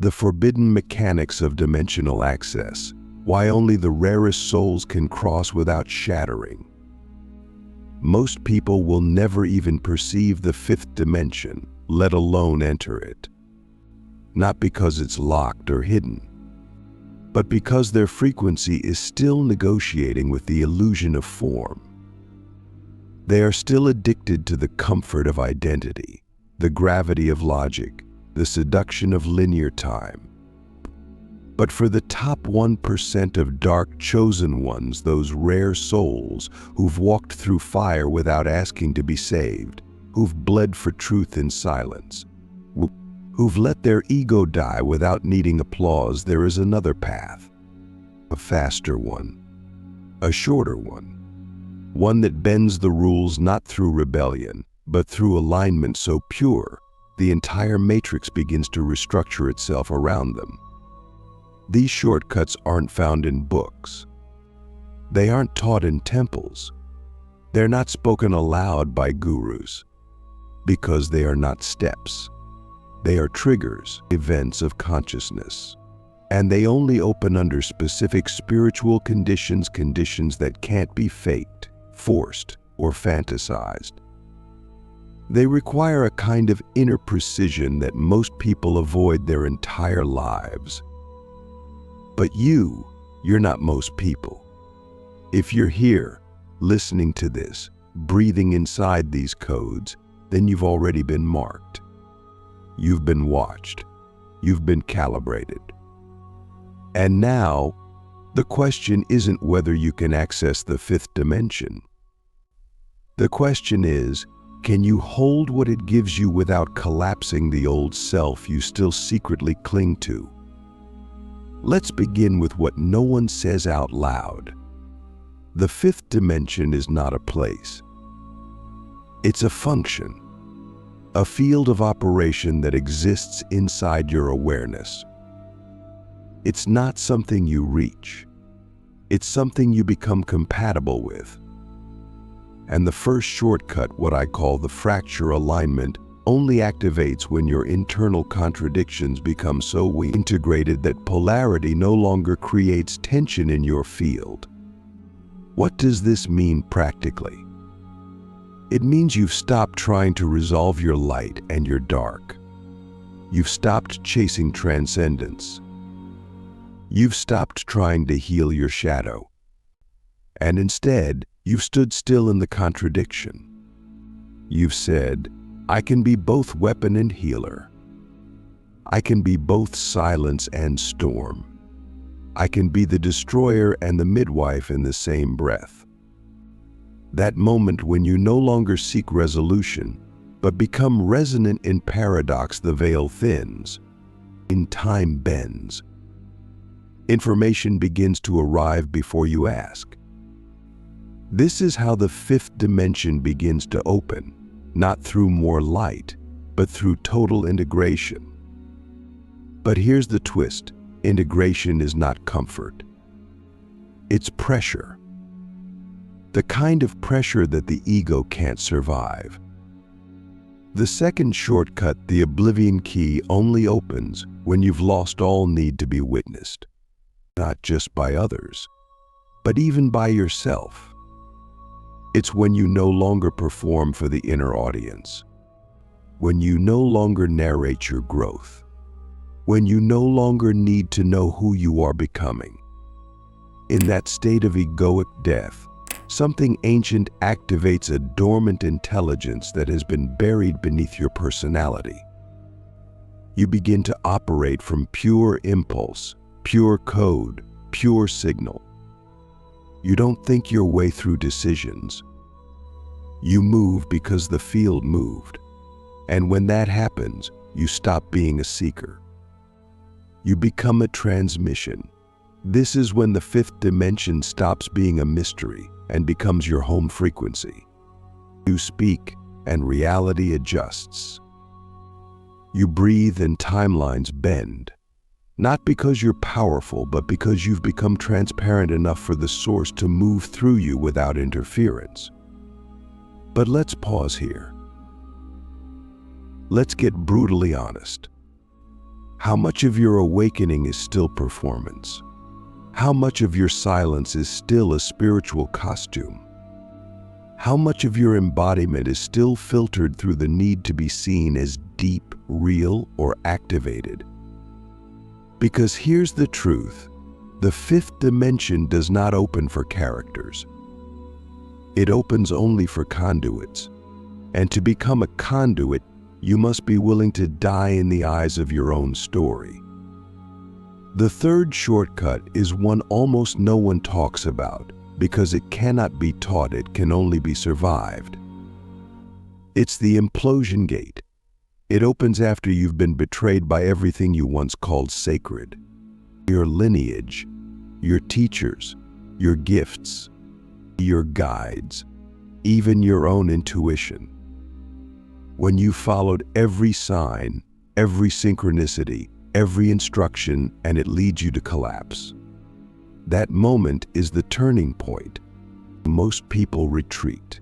The forbidden mechanics of dimensional access, why only the rarest souls can cross without shattering. Most people will never even perceive the fifth dimension, let alone enter it. Not because it's locked or hidden, but because their frequency is still negotiating with the illusion of form. They are still addicted to the comfort of identity, the gravity of logic, the seduction of linear time. But for the top 1% of dark chosen ones, those rare souls who've walked through fire without asking to be saved, who've bled for truth in silence, who've let their ego die without needing applause, there is another path. A faster one, a shorter one that bends the rules not through rebellion, but through alignment so pure, the entire matrix begins to restructure itself around them. These shortcuts aren't found in books. They aren't taught in temples. They're not spoken aloud by gurus, because they are not steps. They are triggers, events of consciousness. And they only open under specific spiritual conditions that can't be faked, forced, or fantasized. They require a kind of inner precision that most people avoid their entire lives. But you're not most people. If you're here, listening to this, breathing inside these codes, then you've already been marked. You've been watched. You've been calibrated. And now, the question isn't whether you can access the fifth dimension. The question is, can you hold what it gives you without collapsing the old self you still secretly cling to? Let's begin with what no one says out loud. The fifth dimension is not a place. It's a function, a field of operation that exists inside your awareness. It's not something you reach. It's something you become compatible with. And the first shortcut, what I call the fracture alignment, only activates when your internal contradictions become so integrated that polarity no longer creates tension in your field. What does this mean practically? It means you've stopped trying to resolve your light and your dark. You've stopped chasing transcendence. You've stopped trying to heal your shadow. And instead, you've stood still in the contradiction. You've said, I can be both weapon and healer. I can be both silence and storm. I can be the destroyer and the midwife in the same breath. That moment when you no longer seek resolution, but become resonant in paradox, the veil thins, in time bends. Information begins to arrive before you ask. This is how the fifth dimension begins to open, not through more light, but through total integration. But here's the twist: integration is not comfort. It's pressure. The kind of pressure that the ego can't survive. The second shortcut, the oblivion key, only opens when you've lost all need to be witnessed, not just by others, but even by yourself. It's when you no longer perform for the inner audience, when you no longer narrate your growth, when you no longer need to know who you are becoming. In that state of egoic death, something ancient activates a dormant intelligence that has been buried beneath your personality. You begin to operate from pure impulse, pure code, pure signal. You don't think your way through decisions. You move because the field moved. And when that happens, you stop being a seeker. You become a transmission. This is when the fifth dimension stops being a mystery and becomes your home frequency. You speak and reality adjusts. You breathe and timelines bend. Not because you're powerful, but because you've become transparent enough for the source to move through you without interference. But let's pause here. Let's get brutally honest. How much of your awakening is still performance? How much of your silence is still a spiritual costume? How much of your embodiment is still filtered through the need to be seen as deep, real, or activated? Because here's the truth: the fifth dimension does not open for characters. It opens only for conduits. And to become a conduit, you must be willing to die in the eyes of your own story. The third shortcut is one almost no one talks about, because it cannot be taught, it can only be survived. It's the implosion gate. It opens after you've been betrayed by everything you once called sacred. Your lineage, your teachers, your gifts, your guides, even your own intuition. When you followed every sign, every synchronicity, every instruction, and it leads you to collapse. That moment is the turning point. Most people retreat.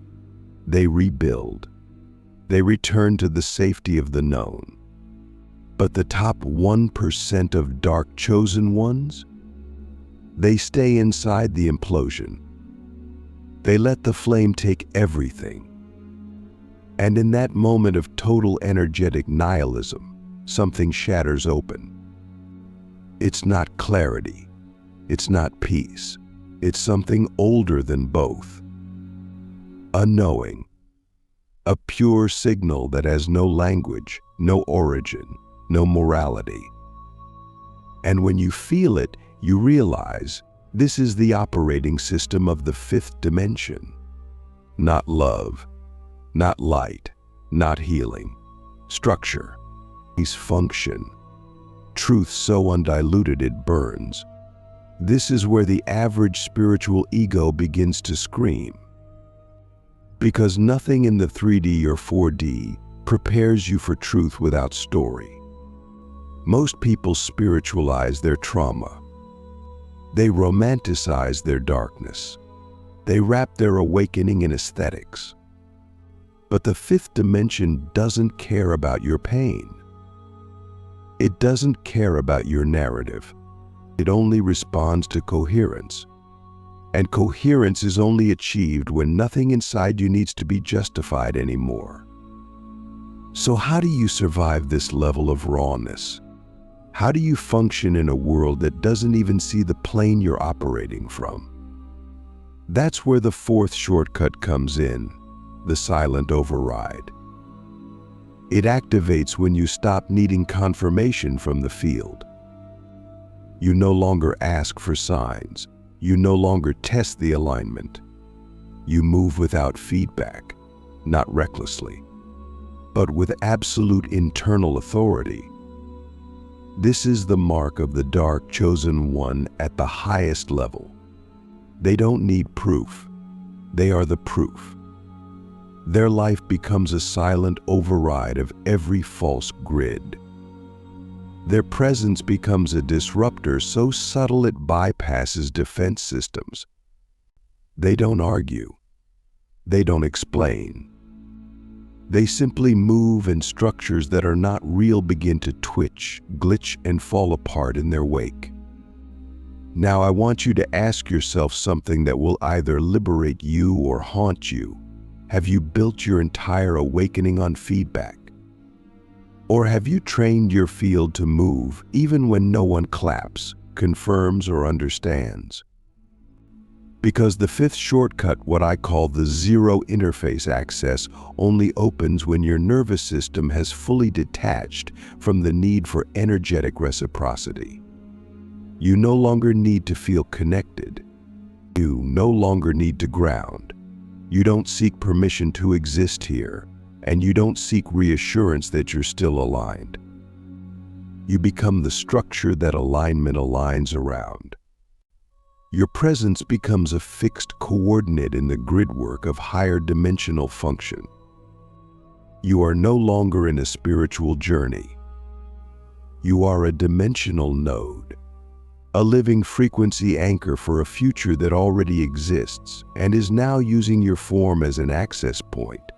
They rebuild. They return to the safety of the known. But the top 1% of dark chosen ones, they stay inside the implosion. They let the flame take everything. And in that moment of total energetic nihilism, something shatters open. It's not clarity. It's not peace. It's something older than both. A knowing. A pure signal that has no language, no origin, no morality. And when you feel it, you realize this is the operating system of the fifth dimension. Not love, not light, not healing. Structure. Function. Truth so undiluted it burns. This is where the average spiritual ego begins to scream. Because nothing in the 3D or 4D prepares you for truth without story. Most people spiritualize their trauma. They romanticize their darkness. They wrap their awakening in aesthetics. But the fifth dimension doesn't care about your pain. It doesn't care about your narrative. It only responds to coherence. And coherence is only achieved when nothing inside you needs to be justified anymore. So how do you survive this level of rawness? How do you function in a world that doesn't even see the plane you're operating from? That's where the fourth shortcut comes in, the silent override. It activates when you stop needing confirmation from the field. You no longer ask for signs. You no longer test the alignment. You move without feedback, not recklessly, but with absolute internal authority. This is the mark of the dark chosen one at the highest level. They don't need proof. They are the proof. Their life becomes a silent override of every false grid. Their presence becomes a disruptor so subtle it bypasses defense systems. They don't argue. They don't explain. They simply move, and structures that are not real begin to twitch, glitch, and fall apart in their wake. Now I want you to ask yourself something that will either liberate you or haunt you. Have you built your entire awakening on feedback? Or have you trained your field to move even when no one claps, confirms, or understands? Because the fifth shortcut, what I call the zero interface access, only opens when your nervous system has fully detached from the need for energetic reciprocity. You no longer need to feel connected. You no longer need to ground. You don't seek permission to exist here, and you don't seek reassurance that you're still aligned. You become the structure that alignment aligns around. Your presence becomes a fixed coordinate in the gridwork of higher dimensional function. You are no longer in a spiritual journey. You are a dimensional node, a living frequency anchor for a future that already exists and is now using your form as an access point.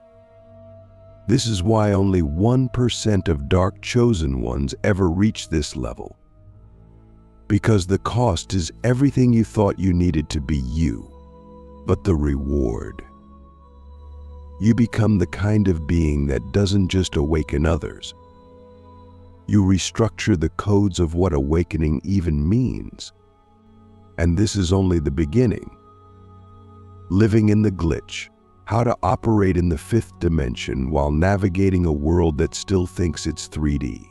This is why only 1% of dark chosen ones ever reach this level. Because the cost is everything you thought you needed to be you, but the reward. You become the kind of being that doesn't just awaken others. You restructure the codes of what awakening even means. And this is only the beginning. Living in the glitch, how to operate in the fifth dimension while navigating a world that still thinks it's 3D.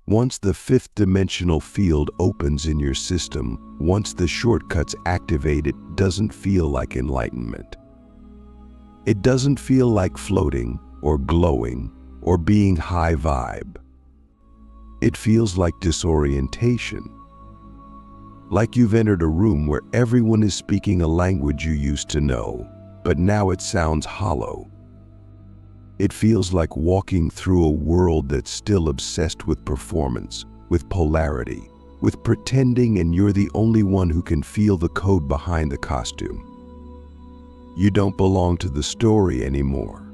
Once the fifth dimensional field opens in your system, once the shortcuts activate, it doesn't feel like enlightenment. It doesn't feel like floating or glowing or being high vibe. It feels like disorientation. Like you've entered a room where everyone is speaking a language you used to know, but now it sounds hollow. It feels like walking through a world that's still obsessed with performance, with polarity, with pretending, and you're the only one who can feel the code behind the costume. You don't belong to the story anymore.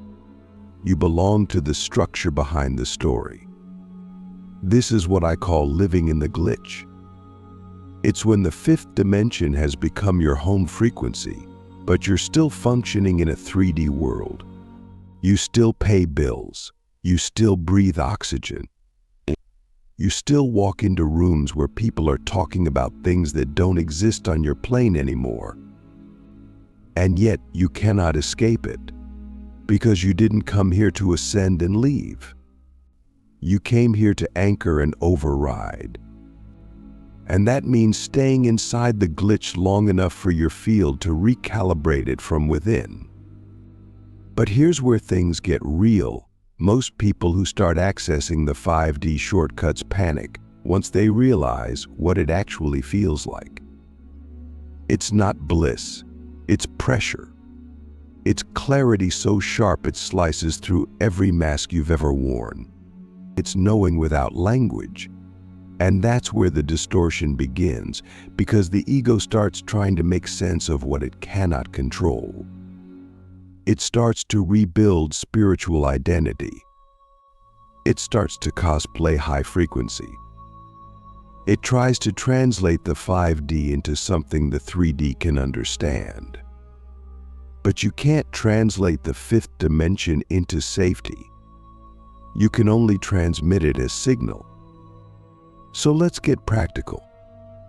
You belong to the structure behind the story. This is what I call living in the glitch. It's when the fifth dimension has become your home frequency, but you're still functioning in a 3D world. You still pay bills. You still breathe oxygen. You still walk into rooms where people are talking about things that don't exist on your plane anymore. And yet you cannot escape it, because you didn't come here to ascend and leave. You came here to anchor and override. And that means staying inside the glitch long enough for your field to recalibrate it from within. But here's where things get real. Most people who start accessing the 5D shortcuts panic once they realize what it actually feels like. It's not bliss, it's pressure. It's clarity so sharp it slices through every mask you've ever worn. It's knowing without language. And that's where the distortion begins, because the ego starts trying to make sense of what it cannot control. It starts to rebuild spiritual identity. It starts to cosplay high frequency. It tries to translate the 5D into something the 3D can understand. But you can't translate the fifth dimension into safety. You can only transmit it as signal. So let's get practical.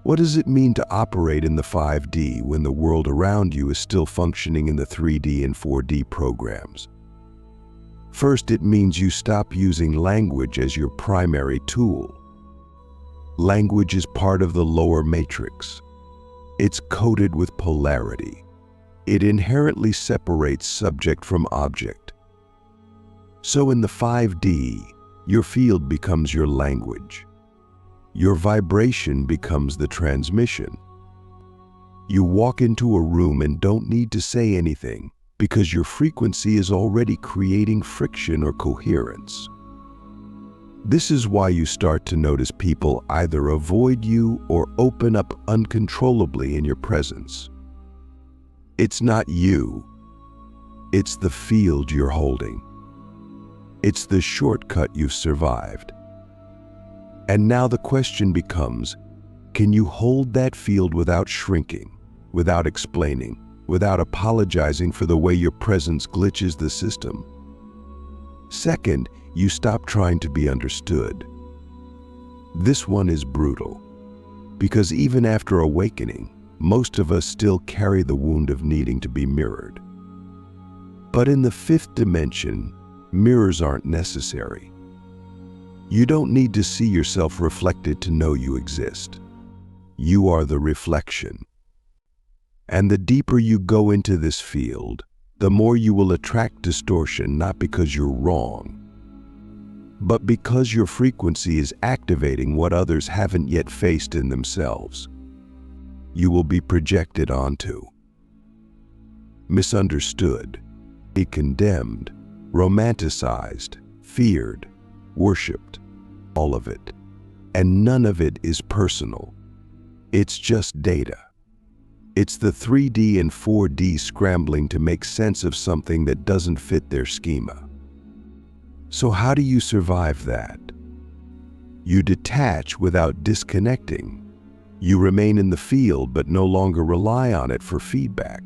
What does it mean to operate in the 5D when the world around you is still functioning in the 3D and 4D programs? First, it means you stop using language as your primary tool. Language is part of the lower matrix. It's coded with polarity. It inherently separates subject from object. So in the 5D, your field becomes your language. Your vibration becomes the transmission. You walk into a room and don't need to say anything because your frequency is already creating friction or coherence. This is why you start to notice people either avoid you or open up uncontrollably in your presence. It's not you. It's the field you're holding. It's the shortcut you've survived. And now the question becomes, can you hold that field without shrinking, without explaining, without apologizing for the way your presence glitches the system? Second, you stop trying to be understood. This one is brutal, because even after awakening, most of us still carry the wound of needing to be mirrored. But in the fifth dimension, mirrors aren't necessary. You don't need to see yourself reflected to know you exist. You are the reflection. And the deeper you go into this field, the more you will attract distortion, not because you're wrong, but because your frequency is activating what others haven't yet faced in themselves. You will be projected onto, misunderstood, be condemned, romanticized, feared, worshipped, all of it. And none of it is personal. It's just data. It's the 3D and 4D scrambling to make sense of something that doesn't fit their schema. So how do you survive that? You detach without disconnecting. You remain in the field but no longer rely on it for feedback.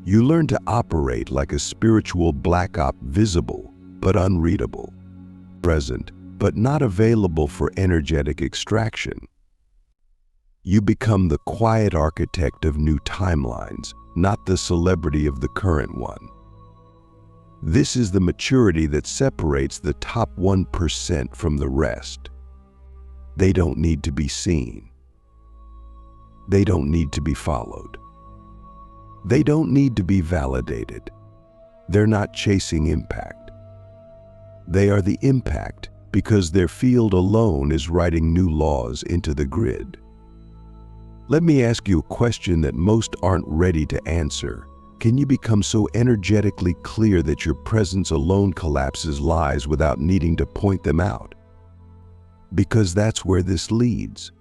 You learn to operate like a spiritual black op, visible but unreadable, present but not available for energetic extraction. You become the quiet architect of new timelines, not the celebrity of the current one. This is the maturity that separates the top 1% from the rest. They don't need to be seen. They don't need to be followed. They don't need to be validated. They're not chasing impact. They are the impact because their field alone is writing new laws into the grid. Let me ask you a question that most aren't ready to answer. Can you become so energetically clear that your presence alone collapses lies without needing to point them out? Because that's where this leads.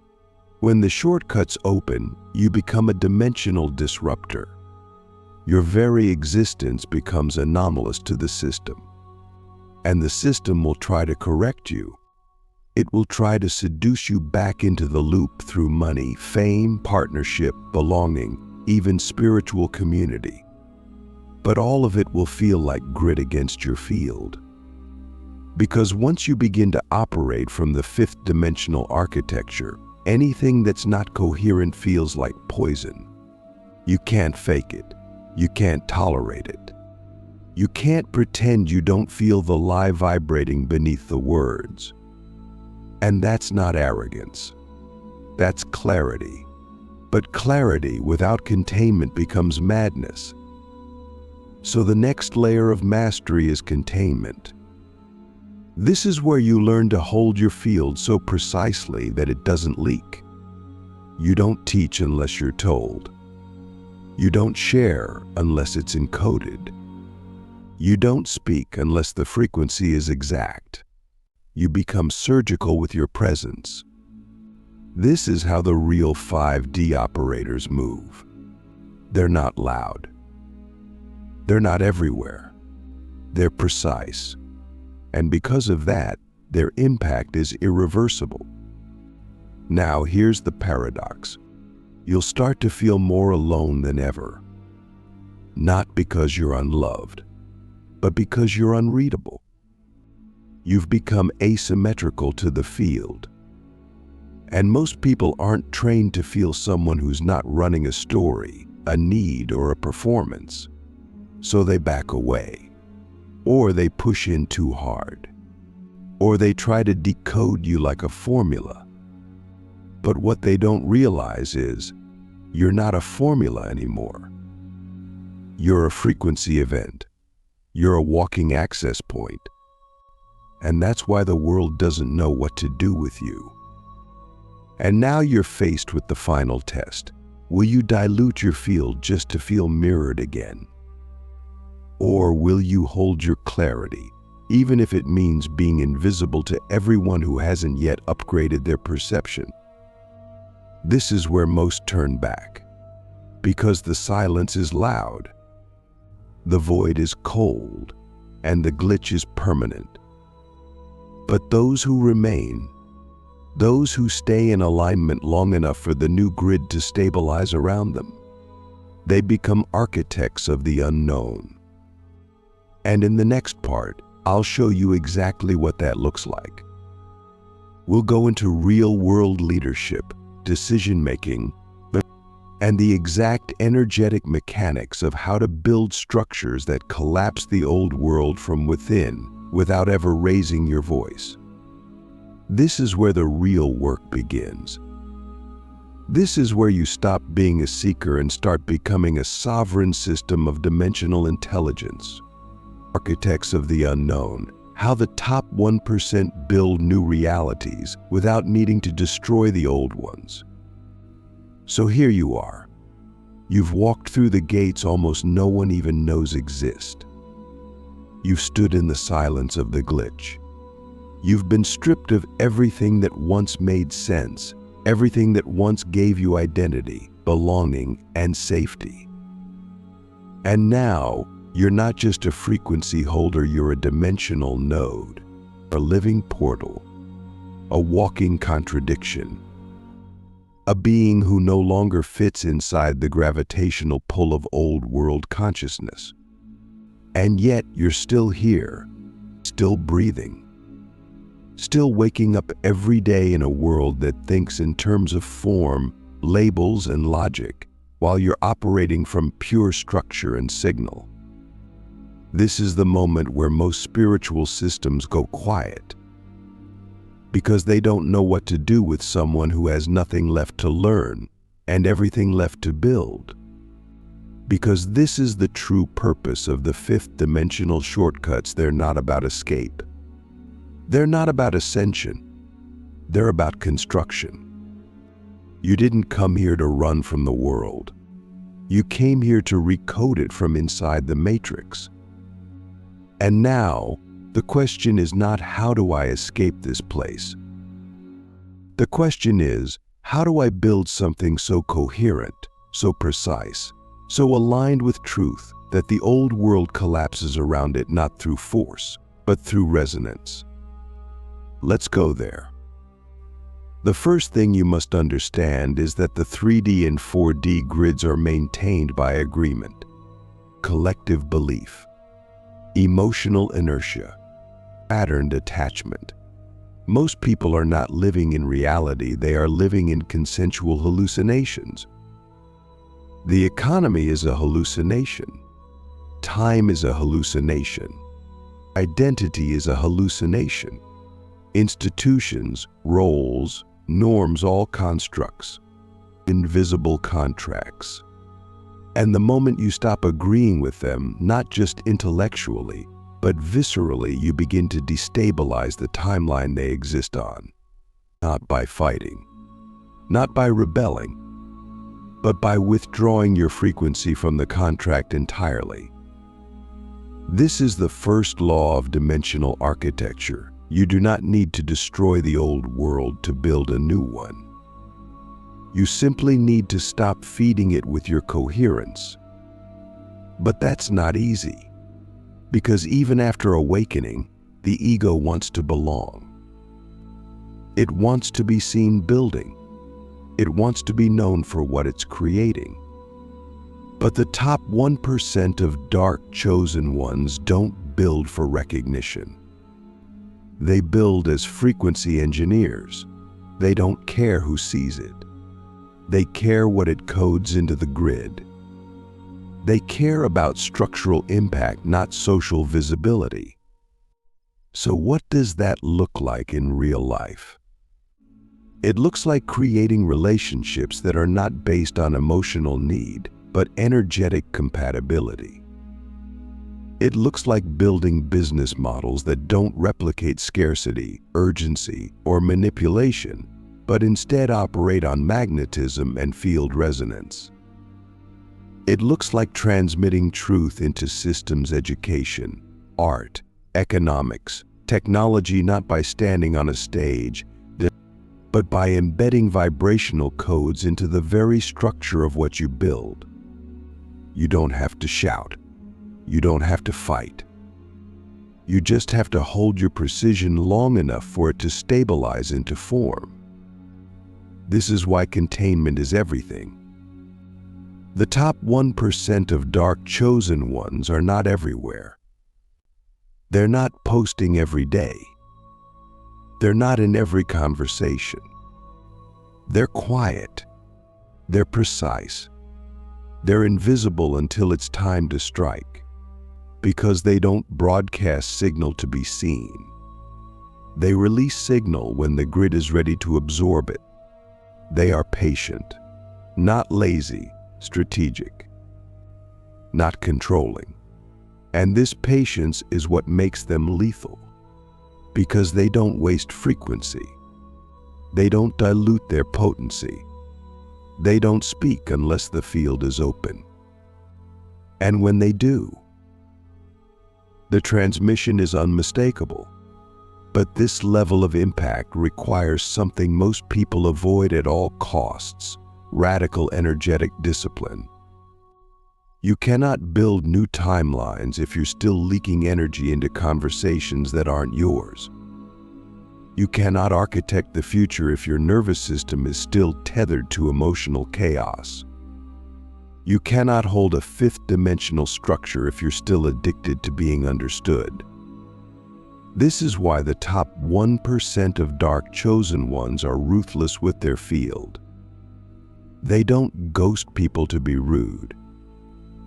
When the shortcuts open, you become a dimensional disruptor. Your very existence becomes anomalous to the system. And the system will try to correct you. It will try to seduce you back into the loop through money, fame, partnership, belonging, even spiritual community. But all of it will feel like grit against your field. Because once you begin to operate from the fifth dimensional architecture, anything that's not coherent feels like poison. You can't fake it. You can't tolerate it. You can't pretend you don't feel the lie vibrating beneath the words. And that's not arrogance. That's clarity. But clarity without containment becomes madness. So the next layer of mastery is containment. This is where you learn to hold your field so precisely that it doesn't leak. You don't teach unless you're told. You don't share unless it's encoded. You don't speak unless the frequency is exact. You become surgical with your presence. This is how the real 5D operators move. They're not loud. They're not everywhere. They're precise. And because of that, their impact is irreversible. Now here's the paradox. You'll start to feel more alone than ever. Not because you're unloved, but because you're unreadable. You've become asymmetrical to the field. And most people aren't trained to feel someone who's not running a story, a need, or a performance. So they back away. Or they push in too hard. Or they try to decode you like a formula. But what they don't realize is, you're not a formula anymore. You're a frequency event. You're a walking access point. And that's why the world doesn't know what to do with you. And now you're faced with the final test. Will you dilute your field just to feel mirrored again? Or will you hold your clarity, even if it means being invisible to everyone who hasn't yet upgraded their perception? This is where most turn back. Because the silence is loud, the void is cold, and the glitch is permanent. But those who remain, those who stay in alignment long enough for the new grid to stabilize around them, they become architects of the unknown. And in the next part, I'll show you exactly what that looks like. We'll go into real-world leadership, decision-making, and the exact energetic mechanics of how to build structures that collapse the old world from within without ever raising your voice. This is where the real work begins. This is where you stop being a seeker and start becoming a sovereign system of dimensional intelligence. Architects of the unknown, how the top 1% build new realities without needing to destroy the old ones. So here you are. You've walked through the gates almost no one even knows exist. You've stood in the silence of the glitch. You've been stripped of everything that once made sense, everything that once gave you identity, belonging, and safety. And now, You're not just a frequency holder, you're a dimensional node, a living portal, a walking contradiction, a being who no longer fits inside the gravitational pull of old world consciousness. And yet you're still here, still breathing, still waking up every day in a world that thinks in terms of form, labels, and logic, while you're operating from pure structure and signal. This is the moment where most spiritual systems go quiet, because they don't know what to do with someone who has nothing left to learn and everything left to build. Because this is the true purpose of the fifth dimensional shortcuts. They're not about escape. They're not about ascension. They're about construction. You didn't come here to run from the world. You came here to recode it from inside the matrix. And now, the question is not, how do I escape this place? The question is, how do I build something so coherent, so precise, so aligned with truth that the old world collapses around it, not through force, but through resonance? Let's go there. The first thing you must understand is that the 3D and 4D grids are maintained by agreement, collective belief, emotional inertia, patterned attachment. Most people are not living in reality, they are living in consensual hallucinations. The economy is a hallucination. Time is a hallucination. Identity is a hallucination. Institutions, roles, norms, all constructs, invisible contracts. And the moment you stop agreeing with them, not just intellectually, but viscerally, you begin to destabilize the timeline they exist on. Not by fighting, not by rebelling, but by withdrawing your frequency from the contract entirely. This is the first law of dimensional architecture. You do not need to destroy the old world to build a new one. You simply need to stop feeding it with your coherence. But that's not easy, because even after awakening, the ego wants to belong. It wants to be seen building. It wants to be known for what it's creating. But the top 1% of dark chosen ones don't build for recognition. They build as frequency engineers. They don't care who sees it. They care what it codes into the grid. They care about structural impact, not social visibility. So what does that look like in real life? It looks like creating relationships that are not based on emotional need, but energetic compatibility. It looks like building business models that don't replicate scarcity, urgency, or manipulation, but instead operate on magnetism and field resonance. It looks like transmitting truth into systems, education, art, economics, technology, not by standing on a stage, but by embedding vibrational codes into the very structure of what you build. You don't have to shout. You don't have to fight. You just have to hold your precision long enough for it to stabilize into form. This is why containment is everything. The top 1% of dark chosen ones are not everywhere. They're not posting every day. They're not in every conversation. They're quiet. They're precise. They're invisible until it's time to strike, because they don't broadcast signal to be seen. They release signal when the grid is ready to absorb it. They are patient, not lazy, strategic, not controlling. And this patience is what makes them lethal, because they don't waste frequency. They don't dilute their potency. They don't speak unless the field is open. And when they do, the transmission is unmistakable. But this level of impact requires something most people avoid at all costs: radical energetic discipline. You cannot build new timelines if you're still leaking energy into conversations that aren't yours. You cannot architect the future if your nervous system is still tethered to emotional chaos. You cannot hold a fifth-dimensional structure if you're still addicted to being understood. This is why the top 1% of dark chosen ones are ruthless with their field. They don't ghost people to be rude.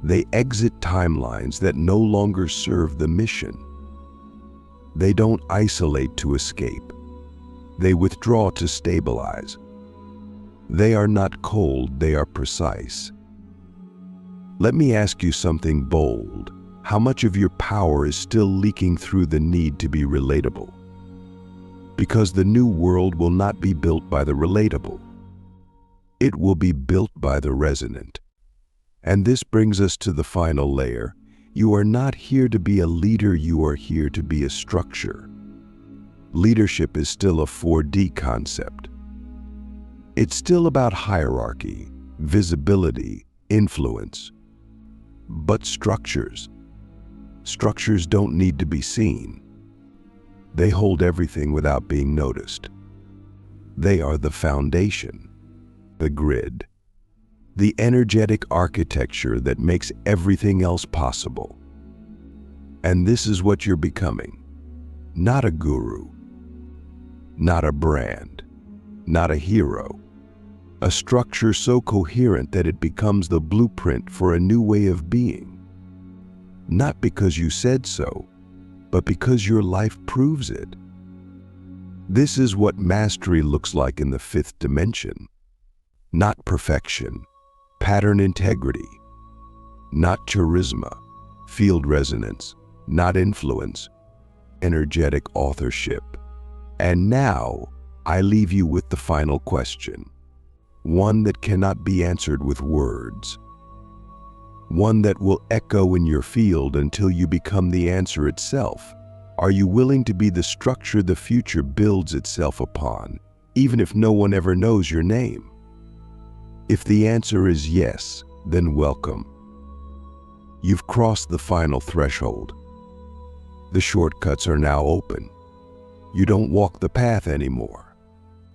They exit timelines that no longer serve the mission. They don't isolate to escape. They withdraw to stabilize. They are not cold, they are precise. Let me ask you something bold. How much of your power is still leaking through the need to be relatable? Because the new world will not be built by the relatable. It will be built by the resonant. And this brings us to the final layer. You are not here to be a leader, you are here to be a structure. Leadership is still a 4D concept. It's still about hierarchy, visibility, influence. But structures don't need to be seen. They hold everything without being noticed. They are the foundation, the grid, the energetic architecture that makes everything else possible. And this is what you're becoming. Not a guru, not a brand, not a hero. A structure so coherent that it becomes the blueprint for a new way of being. Not because you said so, but because your life proves it. This is what mastery looks like in the fifth dimension. Not perfection, pattern integrity. Not charisma, field resonance. Not influence, energetic authorship. And now, I leave you with the final question. One that cannot be answered with words. One that will echo in your field until you become the answer itself. Are you willing to be the structure the future builds itself upon, even if no one ever knows your name? If the answer is yes, then welcome. You've crossed the final threshold. The shortcuts are now open. You don't walk the path anymore.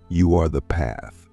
You are the path.